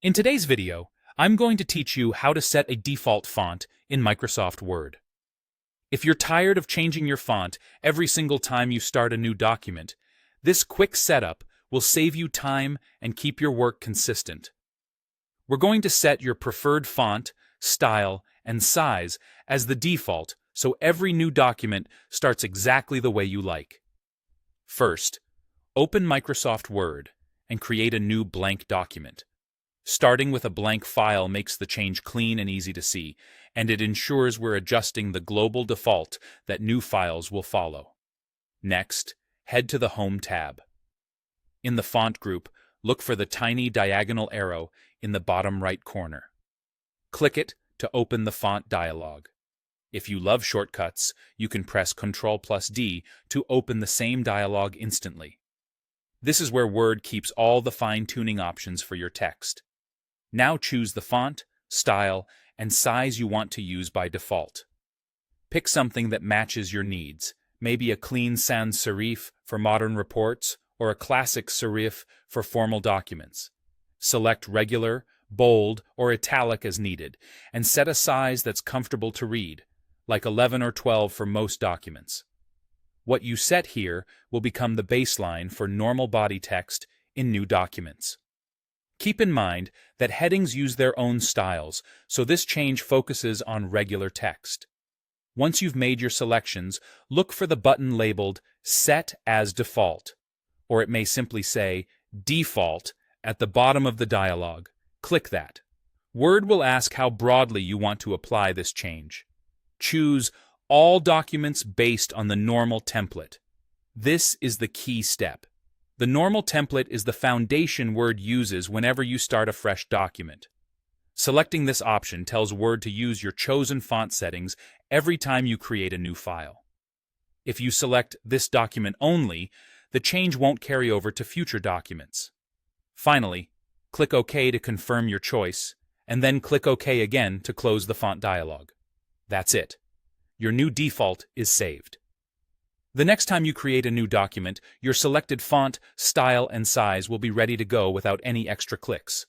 In today's video, I'm going to teach you how to set a default font in Microsoft Word. If you're tired of changing your font every single time you start a new document, this quick setup will save you time and keep your work consistent. We're going to set your preferred font, style, and size as the default so every new document starts exactly the way you like. First, open Microsoft Word and create a new blank document. Starting with a blank file makes the change clean and easy to see, and it ensures we're adjusting the global default that new files will follow. Next, head to the Home tab. In the Font group, look for the tiny diagonal arrow in the bottom right corner. Click it to open the font dialog. If you love shortcuts, you can press Ctrl+D to open the same dialog instantly. This is where Word keeps all the fine-tuning options for your text. Now choose the font, style, and size you want to use by default. Pick something that matches your needs, maybe a clean sans serif for modern reports or a classic serif for formal documents. Select regular, bold, or italic as needed, and set a size that's comfortable to read, like 11 or 12 for most documents. What you set here will become the baseline for normal body text in new documents. Keep in mind that headings use their own styles, so this change focuses on regular text. Once you've made your selections, look for the button labeled Set as Default, or it may simply say Default at the bottom of the dialog. Click that. Word will ask how broadly you want to apply this change. Choose All Documents based on the normal template. This is the key step. The normal template is the foundation Word uses whenever you start a fresh document. Selecting this option tells Word to use your chosen font settings every time you create a new file. If you select this document only, the change won't carry over to future documents. Finally, click OK to confirm your choice, and then click OK again to close the font dialog. That's it. Your new default is saved. The next time you create a new document, your selected font, style, and size will be ready to go without any extra clicks.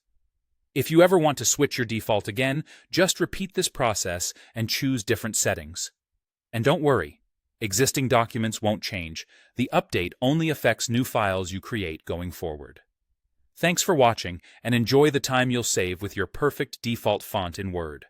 If you ever want to switch your default again, just repeat this process and choose different settings. And don't worry, existing documents won't change. The update only affects new files you create going forward. Thanks for watching, and enjoy the time you'll save with your perfect default font in Word.